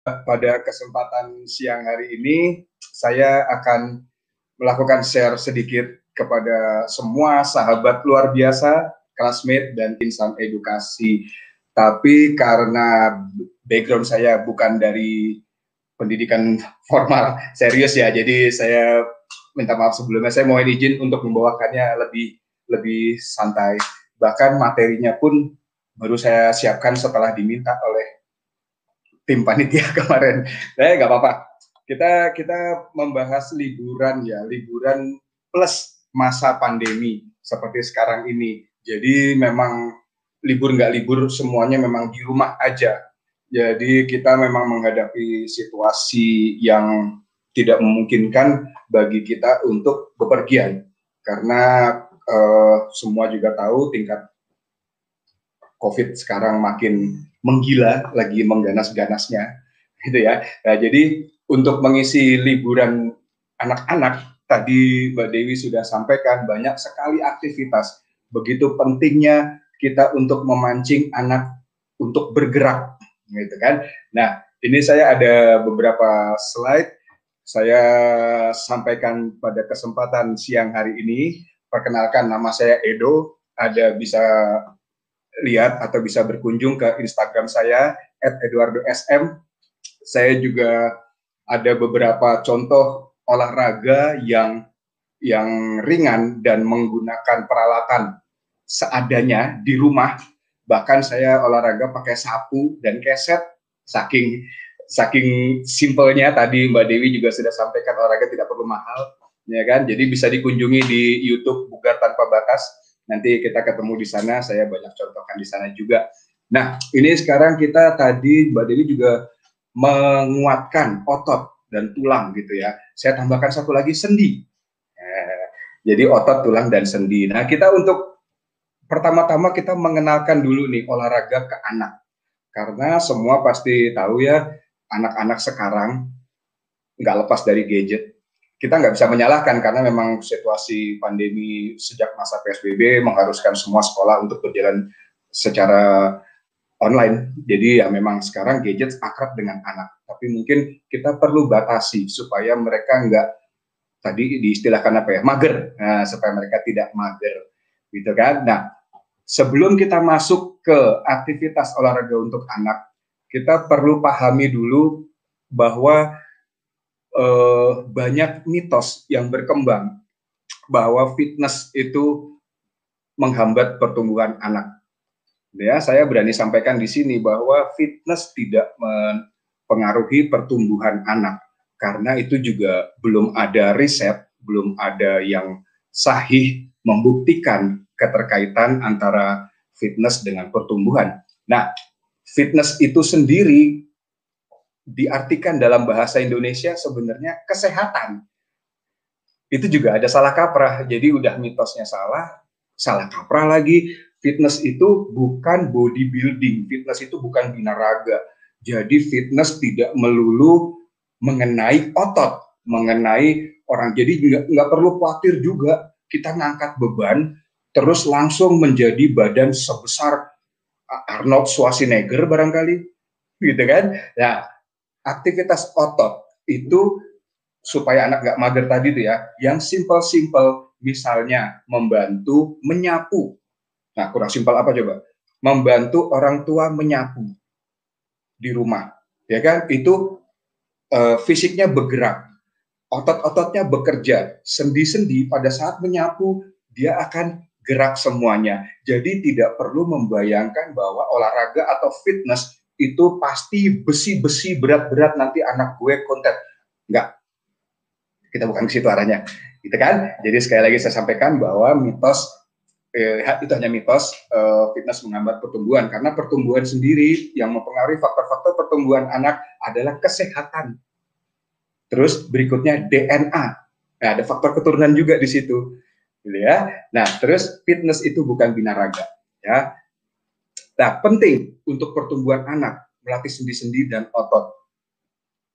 Pada kesempatan siang hari ini, saya akan melakukan share sedikit kepada semua sahabat luar biasa, classmate, dan insan edukasi. Tapi karena background saya bukan dari pendidikan formal serius ya, jadi saya minta maaf sebelumnya. Saya mohon izin untuk membawakannya lebih santai. Bahkan materinya pun baru saya siapkan setelah diminta oleh tim panitia kemarin. Nggak apa-apa. Kita membahas liburan ya, liburan plus masa pandemi seperti sekarang ini. Jadi memang libur nggak libur semuanya memang di rumah aja. Jadi kita memang menghadapi situasi yang tidak memungkinkan bagi kita untuk bepergian karena semua juga tahu tingkat COVID sekarang makin menggila, lagi mengganas-ganasnya, gitu ya. Nah, jadi untuk mengisi liburan anak-anak, tadi Mbak Dewi sudah sampaikan banyak sekali aktivitas. Begitu pentingnya kita untuk memancing anak untuk bergerak, gitu kan. Nah, ini saya ada beberapa slide saya sampaikan pada kesempatan siang hari ini. Perkenalkan, nama saya Edo. Ada bisa lihat atau bisa berkunjung ke Instagram saya @eduardosm. Saya juga ada beberapa contoh olahraga yang ringan dan menggunakan peralatan seadanya di rumah. Bahkan saya olahraga pakai sapu dan keset, saking saking simpelnya. Tadi Mbak Dewi juga sudah sampaikan olahraga tidak perlu mahal, ya kan? Jadi bisa dikunjungi di YouTube Bugar Tanpa Batas. Nanti kita ketemu di sana, saya banyak contohkan di sana juga. Nah, ini sekarang kita tadi Mbak Dewi juga menguatkan otot dan tulang gitu ya. Saya tambahkan satu lagi, sendi. Jadi otot, tulang, dan sendi. Nah, kita untuk pertama-tama kita mengenalkan dulu nih olahraga ke anak. Karena semua pasti tahu ya, anak-anak sekarang nggak lepas dari gadget. Kita nggak bisa menyalahkan karena memang situasi pandemi sejak masa PSBB mengharuskan semua sekolah untuk berjalan secara online. Jadi ya memang sekarang gadget akrab dengan anak. Tapi mungkin kita perlu batasi supaya mereka nggak, tadi diistilahkan apa ya, mager. Nah, supaya mereka tidak mager, gitu kan. Nah, sebelum kita masuk ke aktivitas olahraga untuk anak, kita perlu pahami dulu bahwa banyak mitos yang berkembang bahwa fitness itu menghambat pertumbuhan anak. Ya, saya berani sampaikan di sini bahwa fitness tidak mempengaruhi pertumbuhan anak karena itu juga belum ada riset, belum ada yang sahih membuktikan keterkaitan antara fitness dengan pertumbuhan. Nah, fitness itu sendiri diartikan dalam bahasa Indonesia sebenarnya kesehatan. Itu juga ada salah kaprah. Jadi udah mitosnya salah, salah kaprah lagi. Fitness itu bukan bodybuilding, fitness itu bukan binaraga. Jadi fitness tidak melulu mengenai otot, mengenai orang. Jadi nggak perlu khawatir juga kita ngangkat beban terus langsung menjadi badan sebesar Arnold Schwarzenegger barangkali, gitu kan? Nah, aktivitas otot itu supaya anak nggak mager tadi tuh ya, yang simpel-simpel, misalnya membantu menyapu. Nah, kurang simpel apa coba? Membantu orang tua menyapu di rumah, ya kan? Itu fisiknya bergerak, otot-ototnya bekerja, sendi-sendi pada saat menyapu dia akan gerak semuanya. Jadi tidak perlu membayangkan bahwa olahraga atau fitness itu pasti besi-besi berat-berat nanti anak gue konten. Enggak, kita bukan ke situ arahnya, gitu kan? Jadi sekali lagi saya sampaikan bahwa mitos itu hanya mitos, fitness menghambat pertumbuhan karena pertumbuhan sendiri yang mempengaruhi faktor-faktor pertumbuhan anak adalah kesehatan. Terus berikutnya DNA. Nah, ada faktor keturunan juga di situ, gitu ya. Nah, terus fitness itu bukan binaraga, ya. Nah, penting untuk pertumbuhan anak melatih sendi-sendi dan otot.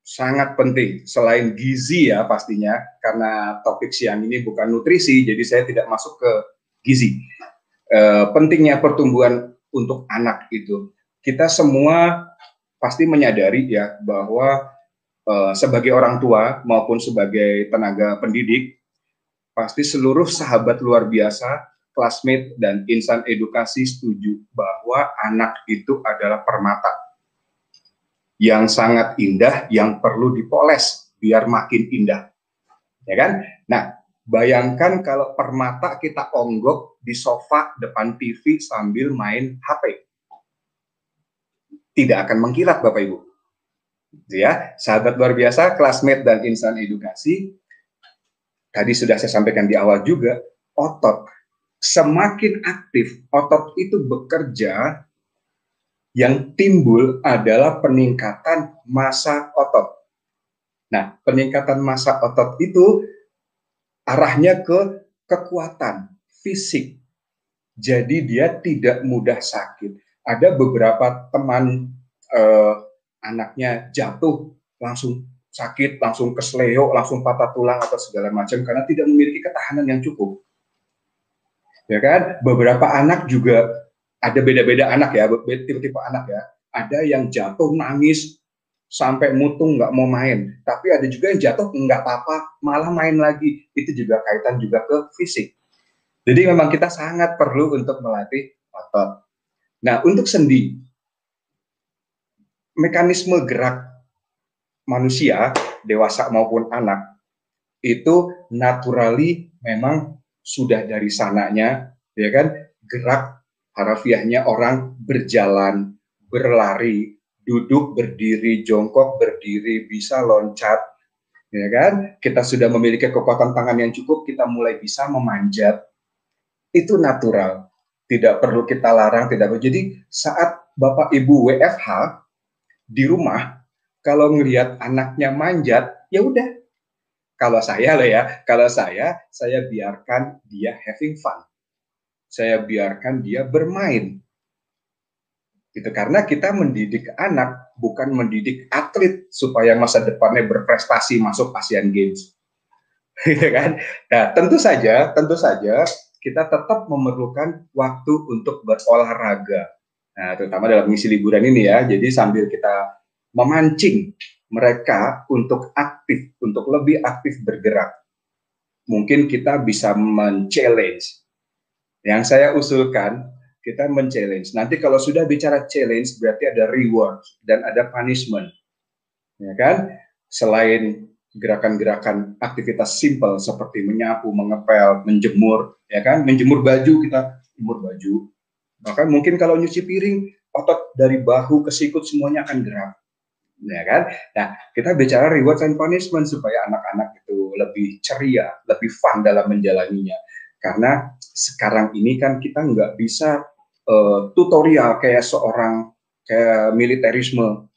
Sangat penting, selain gizi ya pastinya, karena topik siang ini bukan nutrisi, jadi saya tidak masuk ke gizi. Pentingnya pertumbuhan untuk anak itu, kita semua pasti menyadari ya bahwa sebagai orang tua maupun sebagai tenaga pendidik, pasti seluruh sahabat luar biasa, classmate, dan insan edukasi setuju bahwa anak itu adalah permata yang sangat indah, yang perlu dipoles biar makin indah. Ya kan? Nah, bayangkan kalau permata kita onggok di sofa depan TV sambil main HP. Tidak akan mengkilat, Bapak Ibu. Ya, sahabat luar biasa, classmate dan insan edukasi, tadi sudah saya sampaikan di awal juga, otot semakin aktif, otot itu bekerja, yang timbul adalah peningkatan massa otot. Nah, peningkatan massa otot itu arahnya ke kekuatan fisik. Jadi dia tidak mudah sakit. Ada beberapa teman anaknya jatuh langsung sakit, langsung kesleo, langsung patah tulang atau segala macam karena tidak memiliki ketahanan yang cukup. Ya kan? Beberapa anak juga ada beda-beda anak ya, tipe-tipe anak ya. Ada yang jatuh nangis sampai mutung nggak mau main, tapi ada juga yang jatuh nggak apa-apa, malah main lagi. Itu juga kaitan juga ke fisik. Jadi memang kita sangat perlu untuk melatih otot. Nah, untuk sendi, mekanisme gerak manusia, dewasa maupun anak, itu naturally memang sudah dari sananya, ya kan, gerak harafiahnya orang berjalan, berlari, duduk, berdiri, jongkok, berdiri, bisa loncat, ya kan, kita sudah memiliki kekuatan tangan yang cukup, kita mulai bisa memanjat, itu natural, tidak perlu kita larang, tidak perlu. Jadi saat Bapak Ibu WFH di rumah, kalau ngelihat anaknya manjat, ya udah. Kalau saya loh ya, kalau saya biarkan dia having fun. Saya biarkan dia bermain. Gitu, karena kita mendidik anak, bukan mendidik atlet supaya masa depannya berprestasi masuk Asian Games. Gitu kan? Nah, tentu saja kita tetap memerlukan waktu untuk berolahraga. Nah, terutama dalam mengisi liburan ini ya. Jadi sambil kita memancing mereka untuk aktif, untuk lebih aktif bergerak. Mungkin kita bisa men-challenge. Yang saya usulkan, kita men-challenge. Nanti kalau sudah bicara challenge, berarti ada reward dan ada punishment. Ya kan? Selain gerakan-gerakan aktivitas simple seperti menyapu, mengepel, menjemur, ya kan? Menjemur baju, kita jemur baju. Bahkan mungkin kalau nyuci piring, otot dari bahu ke sikut semuanya akan gerak. Ya kan? Nah, kita bicara reward and punishment supaya anak-anak itu lebih ceria, lebih fun dalam menjalaninya. Karena sekarang ini kan kita nggak bisa tutorial kayak seorang kayak militerisme,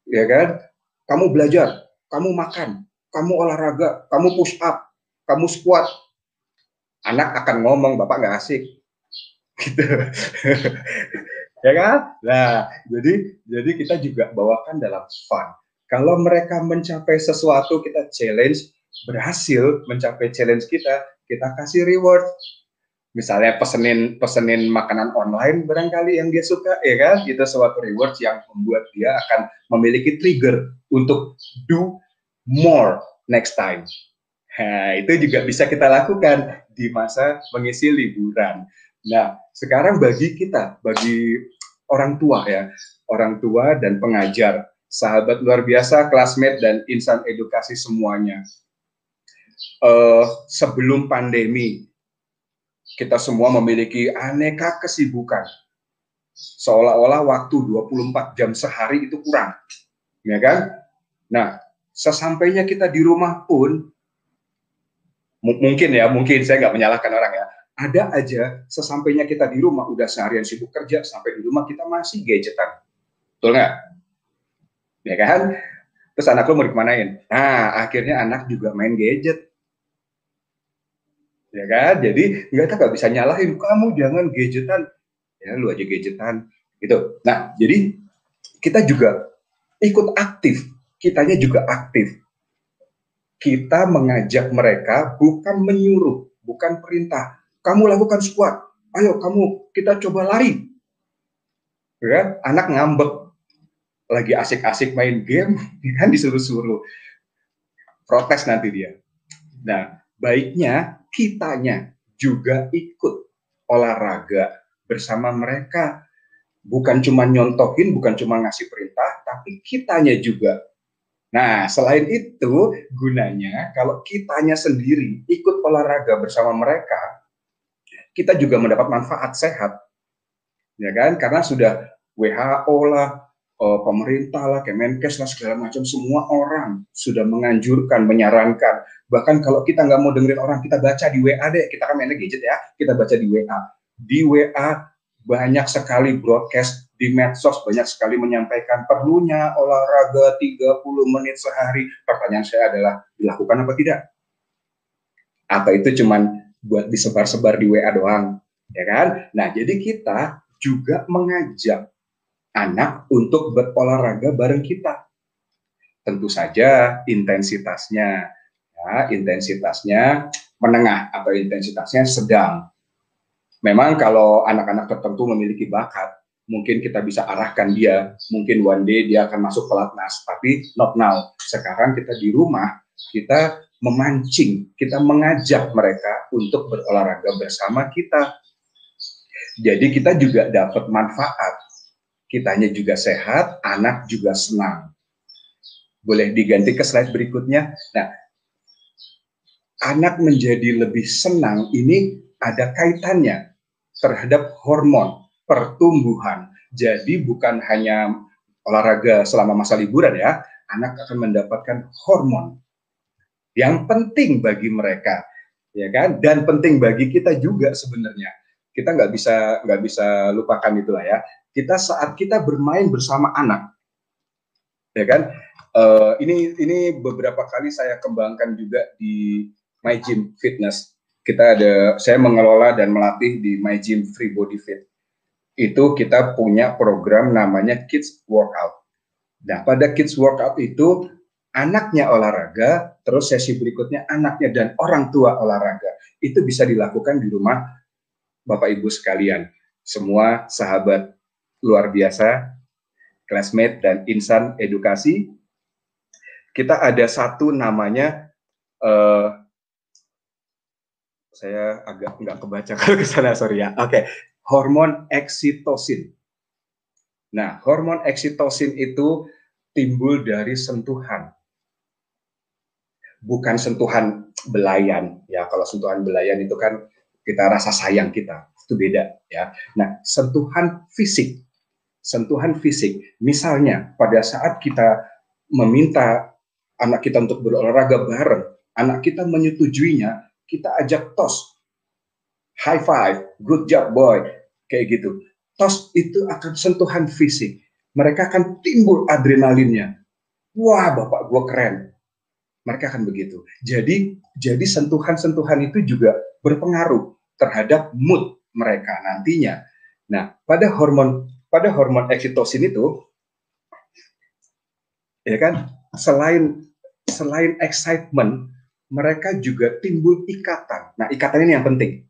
ya kan? Kamu belajar, kamu makan, kamu olahraga, kamu push up, kamu squat. Anak akan ngomong, Bapak nggak asik. Gitu. Ya kan? Nah, jadi kita juga bawakan dalam fun. Kalau mereka mencapai sesuatu, kita challenge, berhasil mencapai challenge kita kasih reward. Misalnya pesenin makanan online barangkali yang dia suka, ya kan? Itu suatu reward yang membuat dia akan memiliki trigger untuk do more next time. Nah, itu juga bisa kita lakukan di masa mengisi liburan. Nah, sekarang bagi kita, bagi orang tua ya, orang tua dan pengajar, sahabat luar biasa, classmate dan insan edukasi semuanya. Sebelum pandemi, kita semua memiliki aneka kesibukan. Seolah-olah waktu 24 jam sehari itu kurang. Ya kan? Nah, sesampainya kita di rumah pun, mungkin saya nggak menyalahkan orang ya, ada aja sesampainya kita di rumah udah seharian sibuk kerja, sampai di rumah kita masih gadgetan, betul nggak? Ya kan? Terus anak lo mau dikemanain? Nah, akhirnya anak juga main gadget, ya kan? Jadi nggak bisa nyalahin, kamu jangan gadgetan, ya lu aja gadgetan, gitu. Nah, jadi kita juga ikut aktif, kitanya juga aktif. Kita mengajak mereka, bukan menyuruh, bukan perintah. Kamu lakukan squat, ayo kamu kita coba lari. Ya, anak ngambek. lagi asik-asik main game, kan disuruh-suruh, protes nanti dia. Nah, baiknya kitanya juga ikut olahraga bersama mereka. Bukan cuma nyontohin, bukan cuma ngasih perintah, tapi kitanya juga. Nah, selain itu, gunanya kalau kitanya sendiri ikut olahraga bersama mereka, kita juga mendapat manfaat sehat, ya kan? Karena sudah WHO lah, pemerintah lah, Kemenkes lah, segala macam, semua orang sudah menganjurkan, menyarankan. Bahkan kalau kita nggak mau dengerin orang, kita baca di WA deh. Kita kan mainnya gadget ya, kita baca di WA. Di WA banyak sekali broadcast, di medsos banyak sekali menyampaikan perlunya olahraga 30 menit sehari. Pertanyaan saya adalah, dilakukan apa tidak? Atau itu cuman buat disebar-sebar di WA doang, ya kan? Nah, jadi kita juga mengajak anak untuk berolahraga bareng kita. Tentu saja intensitasnya, ya, intensitasnya menengah atau intensitasnya sedang. Memang kalau anak-anak tertentu memiliki bakat, mungkin kita bisa arahkan dia, mungkin one day dia akan masuk pelatnas, tapi not now. Sekarang kita di rumah, kita memancing, kita mengajak mereka untuk berolahraga bersama kita. Jadi kita juga dapat manfaat. Kitanya juga sehat, anak juga senang. Boleh diganti ke slide berikutnya. Nah, anak menjadi lebih senang ini ada kaitannya terhadap hormon pertumbuhan. Jadi bukan hanya olahraga selama masa liburan ya, anak akan mendapatkan hormon yang penting bagi mereka, ya kan? Dan penting bagi kita juga sebenarnya. Kita nggak bisa lupakan itulah ya. Kita saat kita bermain bersama anak, ya kan? Ini beberapa kali saya kembangkan juga di My Gym Fitness. Saya mengelola dan melatih di My Gym Free Body Fit. Itu kita punya program namanya Kids Workout. Nah, pada Kids Workout itu anaknya olahraga, terus sesi berikutnya anaknya dan orang tua olahraga. Itu bisa dilakukan di rumah Bapak Ibu sekalian. Semua sahabat luar biasa, classmate dan insan edukasi. Kita ada satu namanya, saya agak nggak kebaca kalau ke sana, sorry ya. Oke, hormon eksitosin. Nah, hormon eksitosin itu timbul dari sentuhan. Bukan sentuhan belayan. Ya, kalau sentuhan belayan itu kan kita rasa sayang kita. Itu beda ya. Nah, sentuhan fisik. Sentuhan fisik. Misalnya pada saat kita meminta anak kita untuk berolahraga bareng, anak kita menyetujuinya, kita ajak tos. High five, good job boy. Kayak gitu. Tos itu akan sentuhan fisik. Mereka akan timbul adrenalinnya. Wah, bapak gue keren. Mereka akan begitu. Jadi sentuhan-sentuhan itu juga berpengaruh terhadap mood mereka nantinya. Nah, pada hormon eksitosin itu, ya kan, selain excitement, mereka juga timbul ikatan. Nah, ikatan ini yang penting.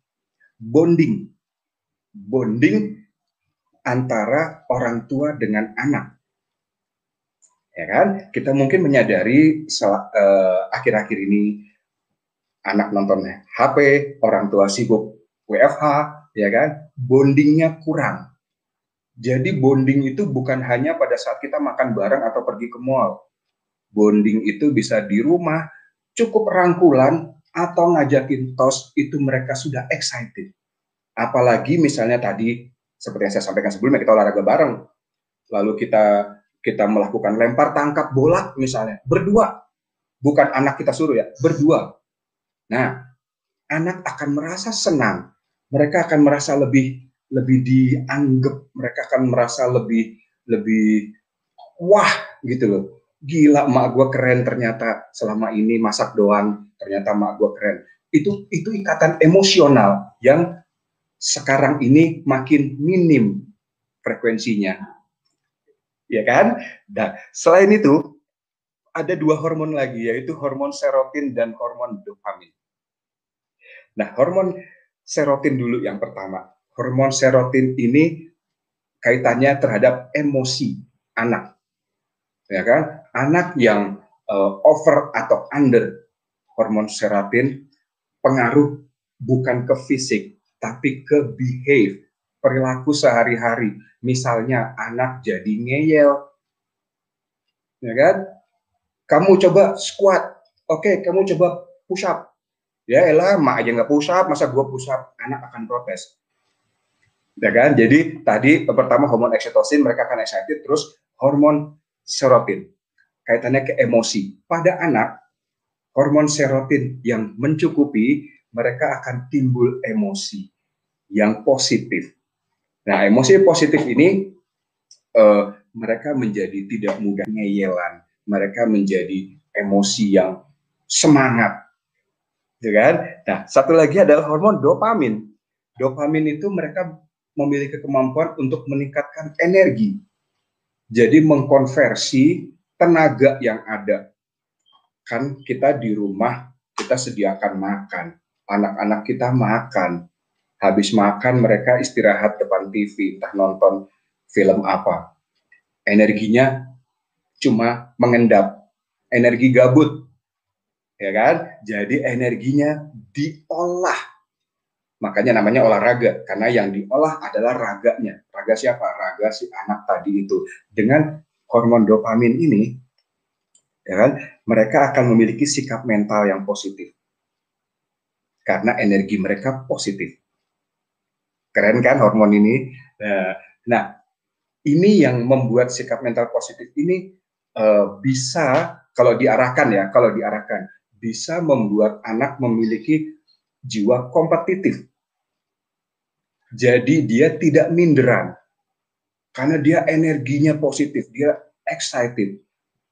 Bonding antara orang tua dengan anak. Ya kan? Kita mungkin menyadari akhir-akhir ini anak nonton HP, orang tua sibuk WFH, ya kan? Bondingnya kurang. Jadi bonding itu bukan hanya pada saat kita makan bareng atau pergi ke mall. Bonding itu bisa di rumah, cukup rangkulan atau ngajakin tos, itu mereka sudah excited. Apalagi misalnya tadi, seperti yang saya sampaikan sebelumnya, kita olahraga bareng. Lalu kita melakukan lempar tangkap bola misalnya, berdua. Bukan anak kita suruh ya, berdua. Nah, anak akan merasa senang. Mereka akan merasa lebih dianggap, mereka akan merasa lebih wah gitu loh. Gila, mak gue keren ternyata, selama ini masak doang, ternyata mak gue keren. Itu ikatan emosional yang sekarang ini makin minim frekuensinya. Ya kan? Nah, selain itu ada dua hormon lagi, yaitu hormon serotin dan hormon dopamin. Nah, hormon serotin dulu yang pertama. Hormon serotin ini kaitannya terhadap emosi anak. ya kan? Anak yang over atau under hormon serotonin pengaruh bukan ke fisik, tapi ke behave, perilaku sehari-hari. Misalnya anak jadi ngeyel, ya kan? Kamu coba squat, oke, kamu coba push up. Ya elah, mak aja nggak push up, masa gue push up? Anak akan protes. Ya kan? Jadi tadi pertama hormon oksitosin, mereka akan excited, terus hormon serotonin kaitannya ke emosi. Pada anak, hormon serotonin yang mencukupi, mereka akan timbul emosi yang positif. Nah, emosi positif ini mereka menjadi tidak mudah ngeyelan, mereka menjadi emosi yang semangat, ya kan? Nah, satu lagi adalah hormon dopamin. Dopamin itu mereka memiliki kemampuan untuk meningkatkan energi, jadi mengkonversi tenaga yang ada. Kan kita di rumah, kita sediakan makan, anak-anak kita makan, habis makan mereka istirahat depan TV, entah nonton film apa. Energinya cuma mengendap, energi gabut, ya kan? Jadi energinya diolah. Makanya namanya olahraga, karena yang diolah adalah raganya. Raga siapa? Raga si anak tadi itu. Dengan hormon dopamin ini, ya kan, mereka akan memiliki sikap mental yang positif karena energi mereka positif. Keren kan hormon ini? Nah, ini yang membuat sikap mental positif ini bisa kalau diarahkan bisa membuat anak memiliki jiwa kompetitif. Jadi dia tidak minderan karena dia energinya positif, dia excited.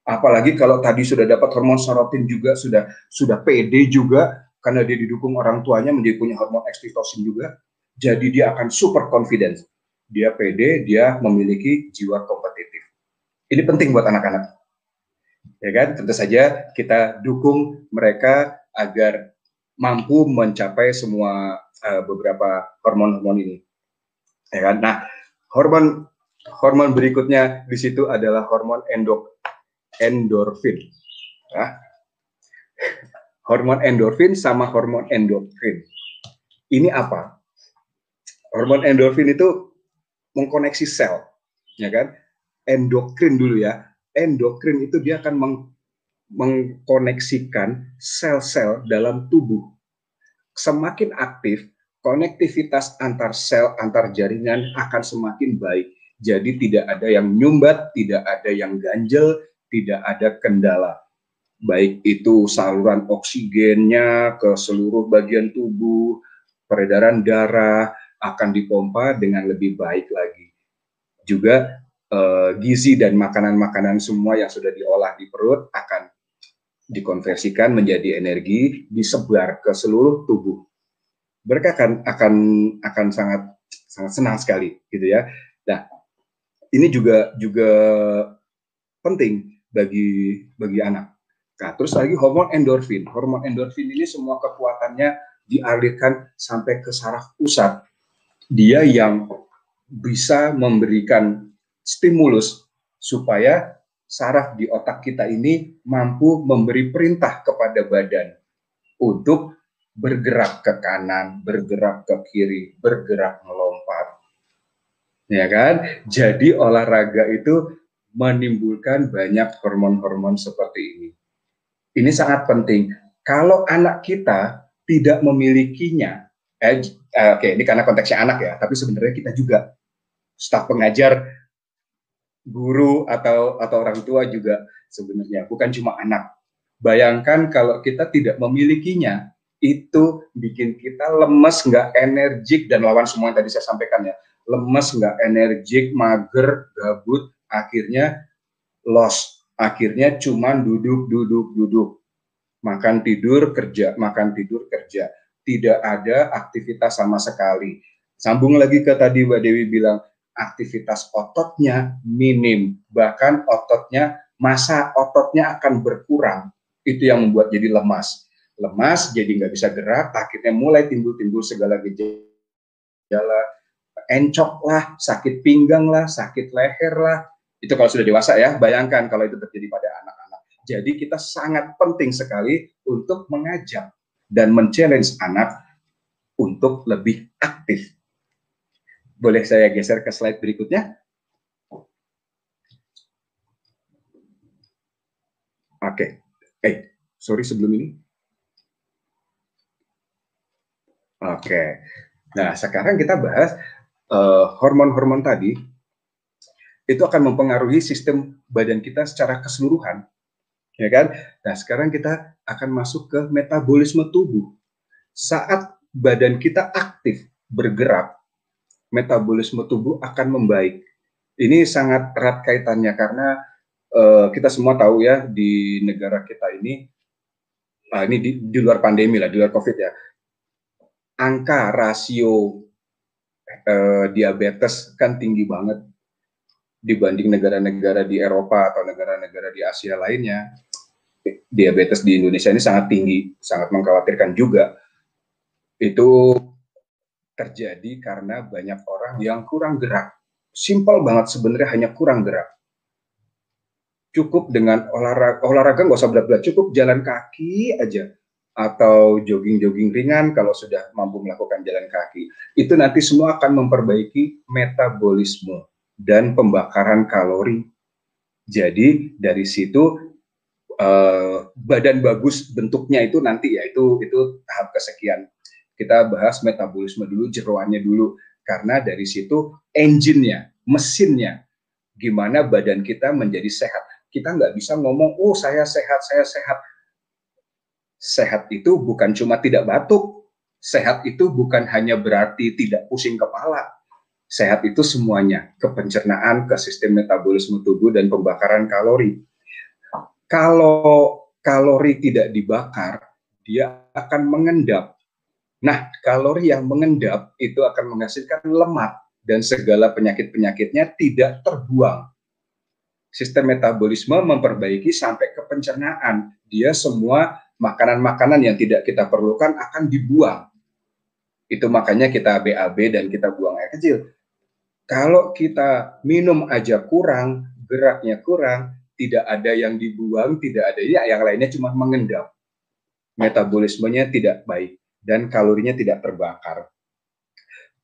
Apalagi kalau tadi sudah dapat hormon serotonin juga sudah pede juga karena dia didukung orang tuanya menjadi punya hormon oksitosin juga. Jadi dia akan super confident. Dia pede, dia memiliki jiwa kompetitif. Ini penting buat anak-anak. Ya kan? Tentu saja kita dukung mereka agar mampu mencapai semua beberapa hormon-hormon ini. Ya kan? Nah, hormon berikutnya di situ adalah hormon endorfin. Ya. Hormon endorfin sama hormon endokrin. Ini apa? Hormon endorfin itu mengkoneksi sel, ya kan? Endokrin dulu ya. Endokrin itu dia akan mengkoneksikan sel-sel dalam tubuh. Semakin aktif, konektivitas antar sel, antar jaringan akan semakin baik. Jadi tidak ada yang nyumbat, tidak ada yang ganjel, tidak ada kendala. Baik itu saluran oksigennya ke seluruh bagian tubuh, peredaran darah akan dipompa dengan lebih baik lagi. Juga gizi dan makanan-makanan semua yang sudah diolah di perut akan dikonversikan menjadi energi, disebar ke seluruh tubuh. Mereka akan sangat senang sekali, gitu ya. Nah, ini juga penting bagi anak. Nah, terus lagi hormon endorfin. Hormon endorfin ini semua kekuatannya dialirkan sampai ke saraf pusat. Dia yang bisa memberikan stimulus supaya saraf di otak kita ini mampu memberi perintah kepada badan untuk bergerak ke kanan, bergerak ke kiri, bergerak melompat. Ya kan? Jadi olahraga itu menimbulkan banyak hormon-hormon seperti ini. Ini sangat penting. Kalau anak kita tidak memilikinya, oke, ini karena konteksnya anak ya, tapi sebenarnya kita juga, staf pengajar, guru atau orang tua juga sebenarnya, bukan cuma anak. Bayangkan kalau kita tidak memilikinya, itu bikin kita lemes, nggak energik, dan lawan semua yang tadi saya sampaikan ya, lemes, nggak energik, mager, gabut, akhirnya lost, akhirnya cuman duduk, makan tidur kerja, makan tidur kerja, tidak ada aktivitas sama sekali. Sambung lagi ke tadi Mbak Dewi bilang, aktivitas ototnya minim, bahkan massa ototnya akan berkurang. Itu yang membuat jadi lemas, jadi nggak bisa gerak, akhirnya mulai timbul segala gejala, encok lah, sakit pinggang lah, sakit leher lah, Itu kalau sudah dewasa ya, bayangkan kalau itu terjadi pada anak-anak. Jadi kita sangat penting sekali untuk mengajak dan men-challenge anak untuk lebih aktif. Boleh saya geser ke slide berikutnya? Oke. Sorry sebelum ini. Oke. Nah, sekarang kita bahas hormon-hormon tadi itu akan mempengaruhi sistem badan kita secara keseluruhan, ya kan? Nah, sekarang kita akan masuk ke metabolisme tubuh. Saat badan kita aktif bergerak, metabolisme tubuh akan membaik. Ini sangat erat kaitannya karena kita semua tahu ya di negara kita ini di luar pandemi lah, di luar COVID ya, angka rasio diabetes kan tinggi banget dibanding negara-negara di Eropa atau negara-negara di Asia lainnya. Diabetes di Indonesia ini sangat tinggi, sangat mengkhawatirkan juga. Itu terjadi karena banyak orang yang kurang gerak. Simpel banget sebenarnya, hanya kurang gerak. Cukup dengan olahraga nggak usah berat-berat, cukup jalan kaki aja atau jogging-jogging ringan kalau sudah mampu melakukan jalan kaki. Itu nanti semua akan memperbaiki metabolisme dan pembakaran kalori. Jadi dari situ badan bagus bentuknya itu nanti ya itu tahap kesekian. Kita bahas metabolisme dulu, jeroannya dulu, karena dari situ engine-nya, mesinnya, gimana badan kita menjadi sehat. Kita nggak bisa ngomong, oh saya sehat, saya sehat. Sehat itu bukan cuma tidak batuk, sehat itu bukan hanya berarti tidak pusing kepala. Sehat itu semuanya, ke pencernaan, ke sistem metabolisme tubuh, dan pembakaran kalori. Kalau kalori tidak dibakar, dia akan mengendap. Nah, kalori yang mengendap itu akan menghasilkan lemak dan segala penyakit-penyakitnya tidak terbuang. Sistem metabolisme memperbaiki sampai ke pencernaan. Dia semua makanan-makanan yang tidak kita perlukan akan dibuang. Itu makanya kita BAB dan kita buang air kecil. Kalau kita minum aja kurang, geraknya kurang, tidak ada yang dibuang, tidak ada ya, yang lainnya cuma mengendap. Metabolismenya tidak baik dan kalorinya tidak terbakar.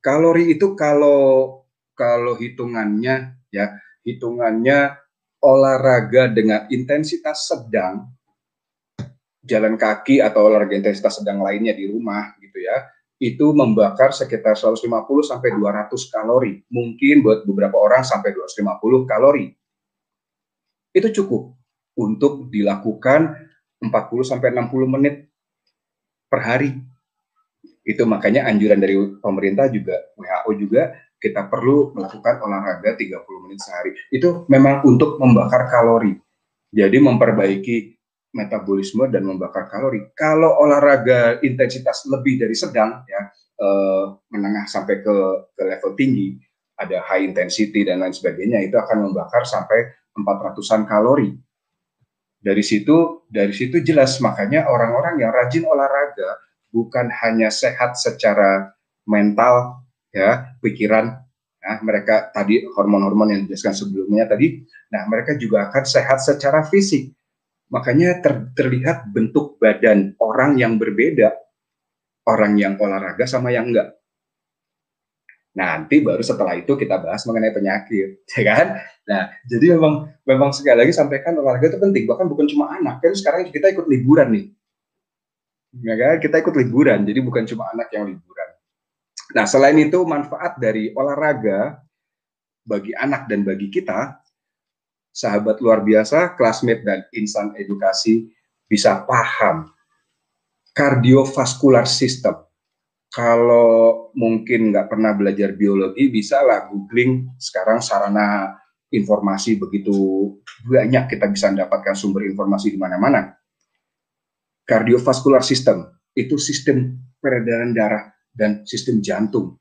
Kalori itu kalau hitungannya ya, hitungannya olahraga dengan intensitas sedang, jalan kaki atau olahraga intensitas sedang lainnya di rumah gitu ya, itu membakar sekitar 150 sampai 200 kalori. Mungkin buat beberapa orang sampai 250 kalori. Itu cukup untuk dilakukan 40 sampai 60 menit per hari. Itu makanya anjuran dari pemerintah juga, WHO juga, kita perlu melakukan olahraga 30 menit sehari. Itu memang untuk membakar kalori. Jadi memperbaiki metabolisme dan membakar kalori. Kalau olahraga intensitas lebih dari sedang, ya menengah sampai ke level tinggi, ada high intensity dan lain sebagainya, itu akan membakar sampai 400-an kalori. Dari situ jelas, makanya orang-orang yang rajin olahraga bukan hanya sehat secara mental, ya, pikiran, nah, mereka tadi hormon-hormon yang dijelaskan sebelumnya tadi, nah mereka juga akan sehat secara fisik. Makanya terlihat bentuk badan orang yang berbeda, orang yang olahraga sama yang enggak. Nanti baru setelah itu kita bahas mengenai penyakit, ya kan? Nah, jadi memang sekali lagi sampaikan olahraga itu penting, bahkan bukan cuma anak, kan sekarang kita ikut liburan nih. Ya kan? Kita ikut liburan, jadi bukan cuma anak yang liburan. Nah, selain itu manfaat dari olahraga bagi anak dan bagi kita, sahabat luar biasa, classmate dan insan edukasi bisa paham kardiovaskular system. Kalau mungkin nggak pernah belajar biologi, bisa lah googling. Sekarang sarana informasi begitu banyak, kita bisa mendapatkan sumber informasi di mana-mana. Kardiovaskular system itu sistem peredaran darah dan sistem jantung.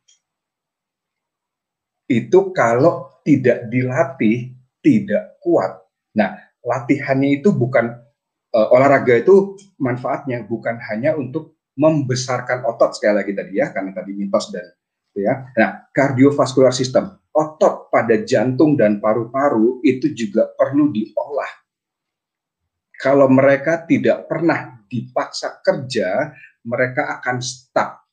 Itu kalau tidak dilatih, tidak kuat. Nah, latihannya itu bukan olahraga itu manfaatnya bukan hanya untuk membesarkan otot, sekali lagi tadi ya, karena tadi mitos dan ya. Nah, kardiovaskular system otot pada jantung dan paru-paru itu juga perlu diolah. Kalau mereka tidak pernah dipaksa kerja, mereka akan stuck.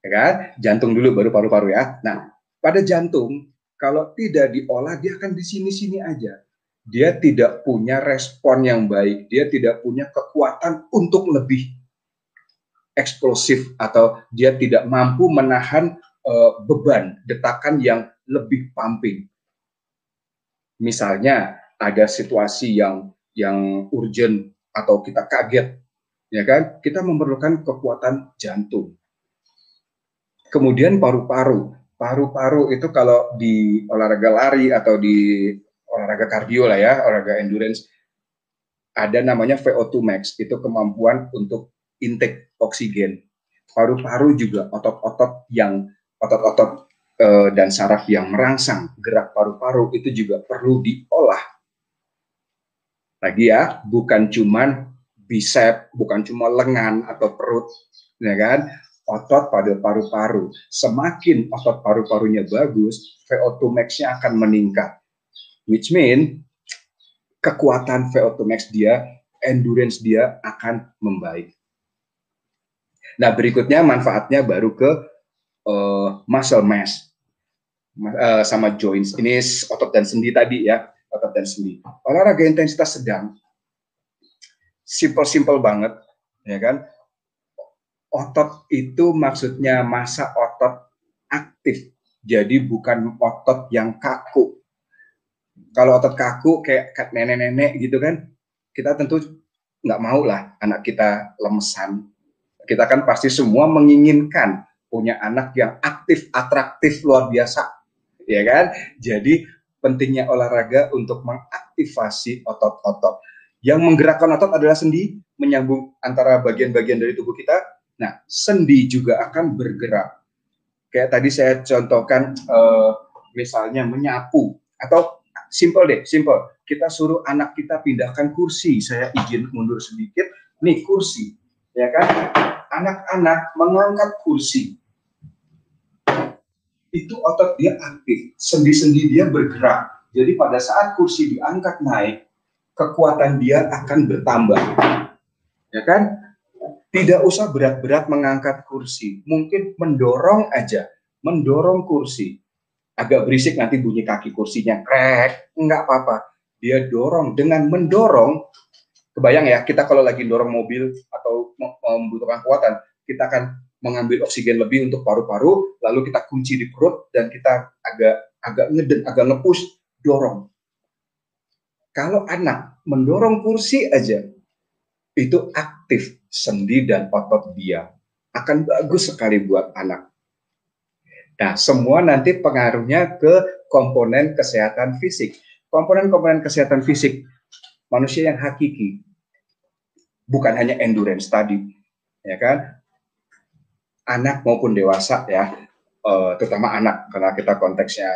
Ya kan? Jantung dulu baru paru-paru ya. Nah, pada jantung kalau tidak diolah dia akan di sini-sini aja. Dia tidak punya respon yang baik, dia tidak punya kekuatan untuk lebih eksplosif atau dia tidak mampu menahan beban detakan yang lebih pumping. Misalnya ada situasi yang urgent atau kita kaget, ya kan? Kita memerlukan kekuatan jantung. Kemudian paru-paru. Paru-paru itu kalau di olahraga lari atau di olahraga kardio lah ya, olahraga endurance, ada namanya VO2 max, itu kemampuan untuk intake oksigen. Paru-paru juga otot-otot dan saraf yang merangsang gerak paru-paru itu juga perlu diolah. Lagi ya, bukan cuma bicep, bukan cuma lengan atau perut, ya kan? Otot pada paru-paru. Semakin otot paru-parunya bagus, VO2 max-nya akan meningkat. Which mean kekuatan VO2 max dia, endurance dia akan membaik. Nah, berikutnya manfaatnya baru ke muscle mass sama joints. Ini otot dan sendi tadi ya, otot dan sendi. Olahraga intensitas sedang, simple banget, ya kan? Otot itu maksudnya massa otot aktif, jadi bukan otot yang kaku. Kalau otot kaku kayak nenek-nenek gitu kan, kita tentu nggak mau lah anak kita lemesan. Kita kan pasti semua menginginkan punya anak yang aktif, atraktif, luar biasa, ya kan? Jadi pentingnya olahraga untuk mengaktifasi otot-otot. Yang menggerakkan otot adalah sendi, menyambung antara bagian-bagian dari tubuh kita. Nah, sendi juga akan bergerak. Kayak tadi saya contohkan, misalnya menyapu, atau simple. Kita suruh anak kita pindahkan kursi. Saya izin mundur sedikit. Nih kursi, ya kan? Anak-anak mengangkat kursi. Itu otot dia aktif, sendi-sendi dia bergerak. Jadi pada saat kursi diangkat naik, kekuatan dia akan bertambah. Ya kan? Tidak usah berat-berat mengangkat kursi, mungkin mendorong aja, mendorong kursi. Agak berisik nanti bunyi kaki kursinya, krek, enggak apa-apa. Dia dorong, dengan mendorong, kebayang ya, kita kalau lagi dorong mobil atau membutuhkan kekuatan, kita akan mengambil oksigen lebih untuk paru-paru, lalu kita kunci di perut, dan kita agak ngeden, agak nge-push, dorong. Kalau anak mendorong kursi aja, itu aktif sendi dan otot dia. Akan bagus sekali buat anak. Nah, semua nanti pengaruhnya ke komponen kesehatan fisik. Komponen-komponen kesehatan fisik manusia yang hakiki, bukan hanya endurance tadi, ya kan? Anak maupun dewasa ya, terutama anak, karena kita konteksnya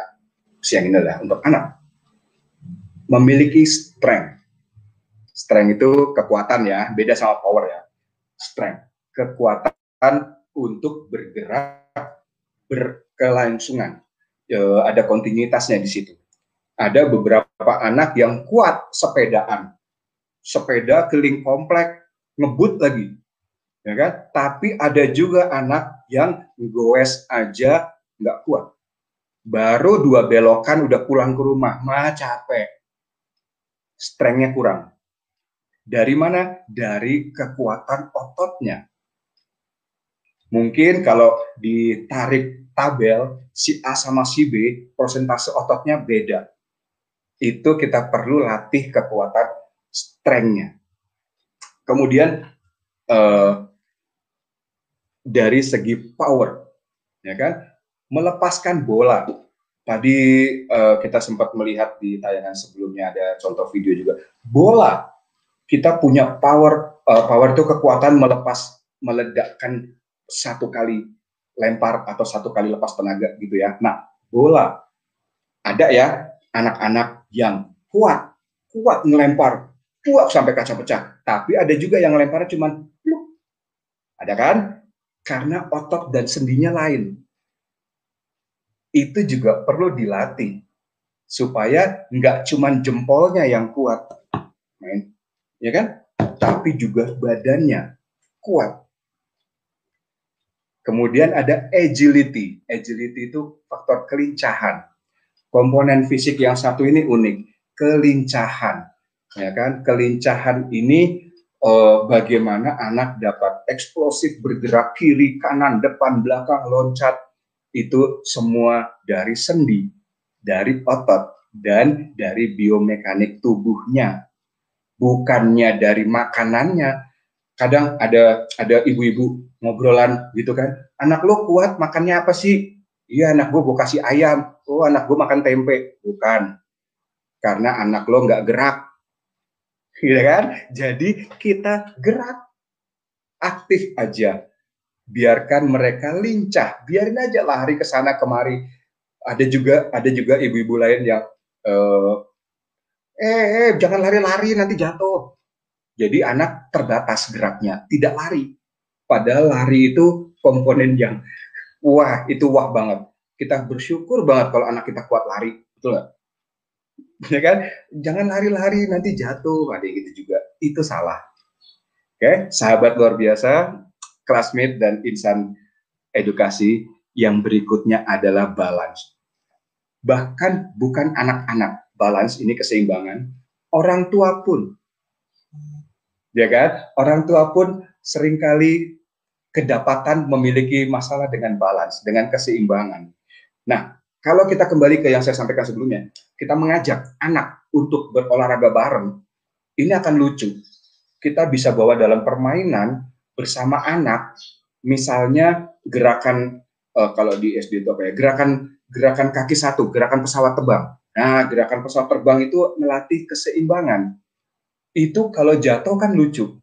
siang ini adalah untuk anak. Memiliki strength. Strength itu kekuatan ya, beda sama power ya. Strength, kekuatan untuk bergerak berkelangsungan. Ada kontinuitasnya di situ. Ada beberapa anak yang kuat sepedaan. Sepeda keliling komplek, ngebut lagi. Ya kan? Tapi ada juga anak yang goes aja nggak kuat. Baru 2 belokan udah pulang ke rumah, mah capek. Strength-nya kurang. Dari mana? Dari kekuatan ototnya. Mungkin kalau ditarik tabel, si A sama si B, persentase ototnya beda. Itu kita perlu latih kekuatan strength-nya. Kemudian dari segi power, ya kan? Melepaskan bola. Tadi kita sempat melihat di tayangan sebelumnya, ada contoh video juga. Bola, kita punya power itu kekuatan meledakkan satu kali lempar atau satu kali lepas tenaga gitu ya. Nah, bola ada ya anak-anak yang kuat ngelempar, sampai kaca pecah. Tapi ada juga yang ngelempar cuman pluk. Ada kan? Karena otot dan sendinya lain. itu juga perlu dilatih supaya nggak cuman jempolnya yang kuat, ya kan? Tapi juga badannya kuat. Kemudian ada agility. Agility itu faktor kelincahan. Komponen fisik yang satu ini unik, kelincahan. Ya kan? Kelincahan ini bagaimana anak dapat eksplosif bergerak kiri, kanan, depan, belakang, loncat. Itu semua dari sendi, dari otot, dan dari biomekanik tubuhnya. Bukannya dari makanannya. Kadang ada ibu-ibu ngobrolan gitu kan, anak lo kuat makannya apa sih? Iya, anak gue kasih ayam. Oh, anak gue makan tempe. Bukan, karena anak lo nggak gerak, gitu kan? Jadi kita gerak, aktif aja, biarkan mereka lincah, biarin aja lari ke sana kemari. Ada juga ibu-ibu lain yang jangan lari-lari nanti jatuh. Jadi anak terbatas geraknya, tidak lari. Padahal lari itu komponen yang wah banget. Kita bersyukur banget kalau anak kita kuat lari, betul nggak? Ya kan? Jangan lari-lari nanti jatuh, ada gitu juga. Itu salah. Oke, sahabat luar biasa, classmate dan insan edukasi, yang berikutnya adalah balance. Bahkan bukan anak-anak, balance ini keseimbangan. Orang tua pun, ya kan? Orang tua pun seringkali kedapatan memiliki masalah dengan balance, dengan keseimbangan. Nah, kalau kita kembali ke yang saya sampaikan sebelumnya, kita mengajak anak untuk berolahraga bareng, ini akan lucu. Kita bisa bawa dalam permainan bersama anak, misalnya gerakan kalau di SD itu apa ya? Gerakan kaki satu, gerakan pesawat terbang. Nah, gerakan pesawat terbang itu melatih keseimbangan. Itu kalau jatuh kan lucu.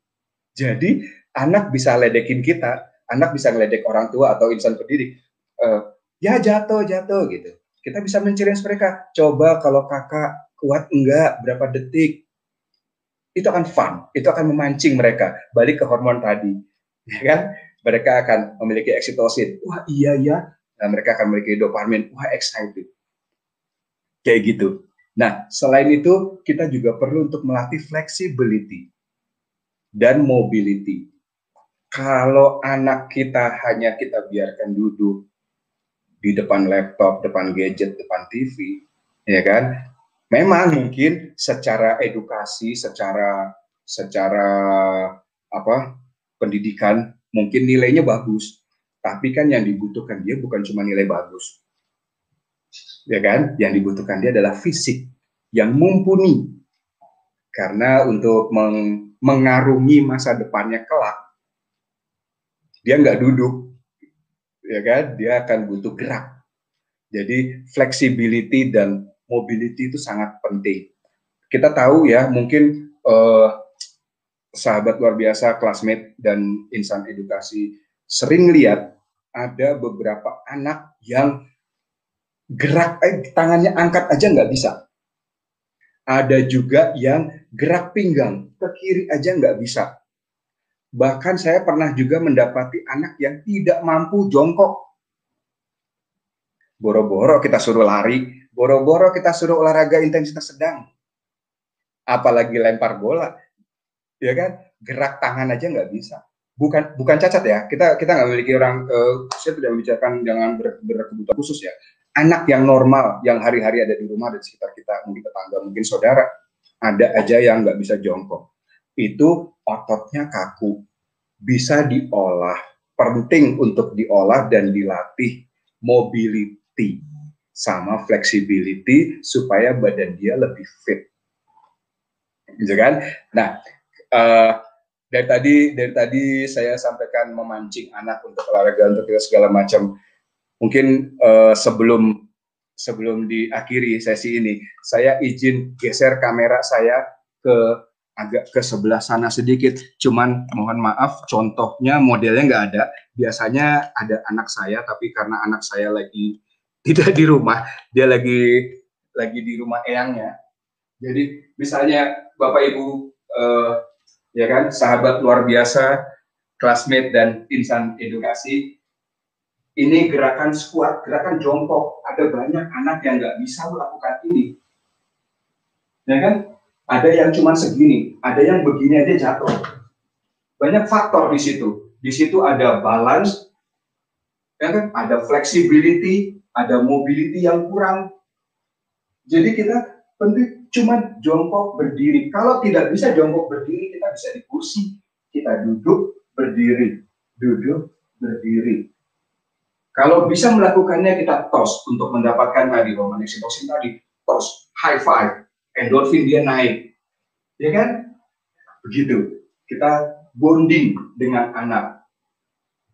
Jadi anak bisa ledekin kita, anak bisa ngeledek orang tua atau insan pendidik. Ya jatuh gitu. Kita bisa men-challenge mereka. Coba kalau kakak kuat enggak, berapa detik. Itu akan fun, itu akan memancing mereka balik ke hormon tadi, ya kan? Mereka akan memiliki oksitosin. Wah iya ya. Nah, mereka akan memiliki dopamin. Wah excited. Kayak gitu. Nah, selain itu kita juga perlu untuk melatih flexibility dan mobility. Kalau anak kita hanya kita biarkan duduk di depan laptop, depan gadget, depan TV, ya kan? Memang mungkin secara edukasi, secara apa pendidikan mungkin nilainya bagus, tapi kan yang dibutuhkan dia bukan cuma nilai bagus, ya kan? Yang dibutuhkan dia adalah fisik yang mumpuni, karena untuk mengarungi masa depannya kelak, dia nggak duduk, ya kan? Dia akan butuh gerak. Jadi flexibility dan mobility itu sangat penting. Kita tahu ya, mungkin sahabat luar biasa, classmate dan insan edukasi sering lihat ada beberapa anak yang gerak tangannya angkat aja nggak bisa. Ada juga yang gerak pinggang ke kiri aja nggak bisa. Bahkan saya pernah juga mendapati anak yang tidak mampu jongkok. Boro-boro kita suruh lari, boro-boro kita suruh olahraga intensitas sedang. Apalagi lempar bola, ya kan? Gerak tangan aja nggak bisa. Bukan cacat ya. Kita nggak memiliki orang. Saya tidak membicarakan dengan berkebutuhan khusus ya. Anak yang normal, yang hari-hari ada di rumah dan sekitar kita, mungkin tetangga, mungkin saudara, ada aja yang nggak bisa jongkok. Itu ototnya kaku, bisa diolah. Penting untuk diolah dan dilatih mobility sama flexibility supaya badan dia lebih fit, gitu kan? Nah, dari tadi saya sampaikan memancing anak untuk olahraga untuk segala macam. Mungkin sebelum diakhiri sesi ini, saya izin geser kamera saya agak ke sebelah sana sedikit. Cuman mohon maaf, contohnya modelnya nggak ada. Biasanya ada anak saya, tapi karena anak saya lagi tidak di rumah, dia lagi di rumah eyangnya. Jadi misalnya Bapak Ibu, ya kan, sahabat luar biasa, classmate dan insan edukasi, Ini gerakan squat, gerakan jongkok. Ada banyak anak yang nggak bisa melakukan ini. Ya kan? Ada yang cuma segini, ada yang begini aja jatuh. Banyak faktor di situ. Di situ ada balance, ya kan? Ada flexibility, ada mobility yang kurang. Jadi kita penting cuma jongkok berdiri. Kalau tidak bisa jongkok berdiri, kita bisa di kursi. Kita duduk berdiri, duduk berdiri. Kalau bisa melakukannya, kita tos untuk mendapatkan tadi hormon oksitosin tadi, tos, high five, endorfin dia naik, ya kan? Begitu. Kita bonding dengan anak.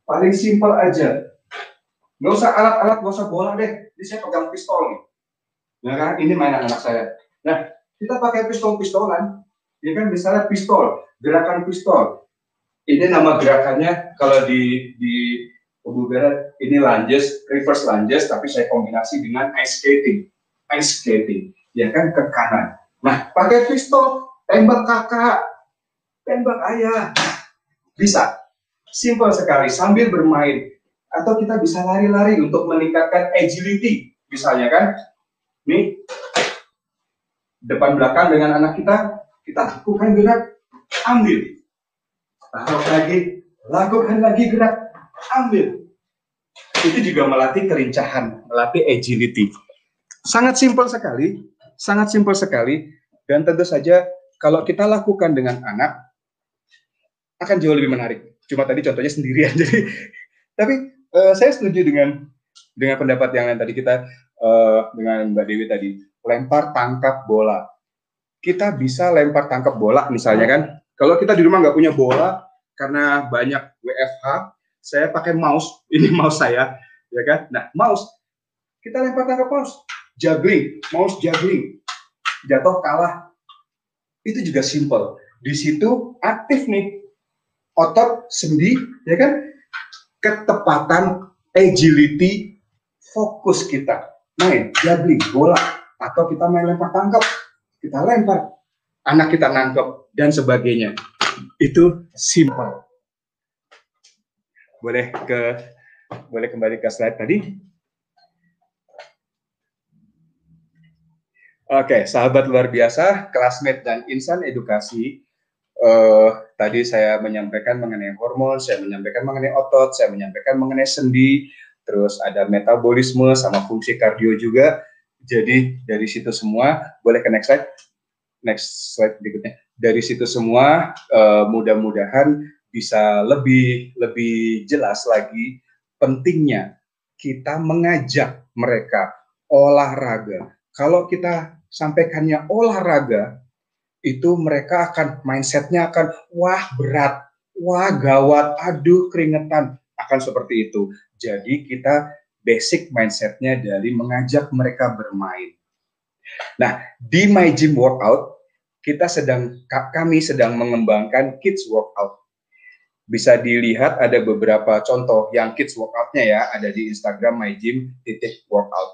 Paling simpel aja. Nggak usah alat-alat, nggak usah bola deh. Ini saya pegang pistol nih. Ya kan? Ini mainan anak saya. Nah, kita pakai pistol-pistolan. Ya kan? Misalnya pistol, gerakan pistol. Ini nama gerakannya kalau di Ubu Berat, ini lunges, reverse lunges, tapi saya kombinasi dengan ice skating. Ice skating, ya kan, ke kanan. Nah, pakai pistol, tembak kakak, tembak ayah. Bisa. Simple sekali, sambil bermain. Atau kita bisa lari-lari untuk meningkatkan agility. Misalnya kan, nih, depan belakang dengan anak kita lakukan gerak, ambil. Lakukan lagi gerak, ambil. Itu juga melatih kelincahan, melatih agility. Sangat simpel sekali, dan tentu saja kalau kita lakukan dengan anak akan jauh lebih menarik. Cuma tadi contohnya sendirian, jadi. Tapi saya setuju dengan pendapat yang lain tadi kita dengan Mbak Dewi tadi, lempar tangkap bola. Kita bisa lempar tangkap bola, misalnya kan. Kalau kita di rumah nggak punya bola karena banyak WFH, saya pakai mouse. Ini mouse saya, ya kan? Nah, mouse kita lempar tangkap mouse, mouse juggling, jatuh kalah. Itu juga simple. Di situ aktif nih otot sendi, ya kan? Ketepatan, agility, fokus kita main juggling bola, atau kita main lempar tangkap, kita lempar, anak kita nangkep dan sebagainya. Itu simple. Boleh kembali ke slide tadi. Oke, sahabat luar biasa, classmate dan insan edukasi. Tadi saya menyampaikan mengenai hormon, saya menyampaikan mengenai otot, saya menyampaikan mengenai sendi, terus ada metabolisme sama fungsi kardio juga. Jadi dari situ semua, boleh ke next slide berikutnya. Dari situ semua, mudah-mudahan bisa lebih jelas lagi pentingnya kita mengajak mereka olahraga. Kalau kita sampaikannya olahraga, itu mereka akan mindsetnya akan wah berat, wah gawat, aduh keringetan, akan seperti itu. Jadi kita basic mindsetnya dari mengajak mereka bermain. Nah, di My Gym Workout kami sedang mengembangkan kids workout. Bisa dilihat ada beberapa contoh yang kids workout-nya ya, ada di Instagram mygym.workout.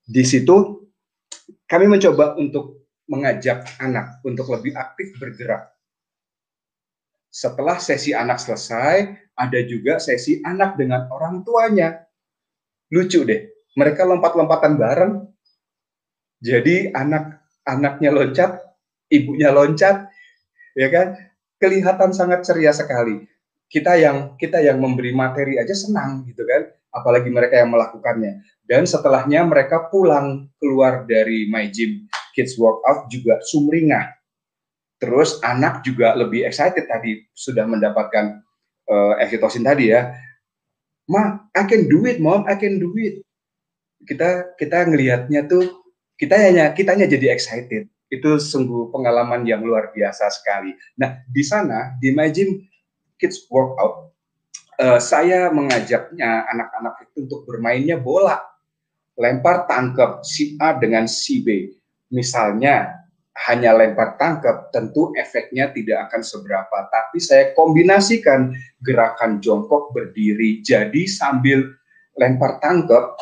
Di situ kami mencoba untuk mengajak anak untuk lebih aktif bergerak. Setelah sesi anak selesai, ada juga sesi anak dengan orang tuanya. Lucu deh, mereka lompat-lompatan bareng. Jadi anaknya loncat, ibunya loncat, ya kan? Kelihatan sangat ceria sekali. Kita yang memberi materi aja senang gitu kan, apalagi mereka yang melakukannya. Dan setelahnya mereka pulang keluar dari My Gym Kids Workout juga sumringah. Terus anak juga lebih excited tadi sudah mendapatkan oksitosin tadi ya. Ma, I can do it, Mom, I can do it. Kita ngelihatnya tuh kitanya jadi excited. Itu sungguh pengalaman yang luar biasa sekali. Nah, di sana di My Gym Kids Workout, saya mengajaknya anak-anak itu untuk bermainnya bola, lempar tangkap si A dengan si B. Misalnya hanya lempar tangkap, tentu efeknya tidak akan seberapa. Tapi saya kombinasikan gerakan jongkok berdiri, jadi sambil lempar tangkap,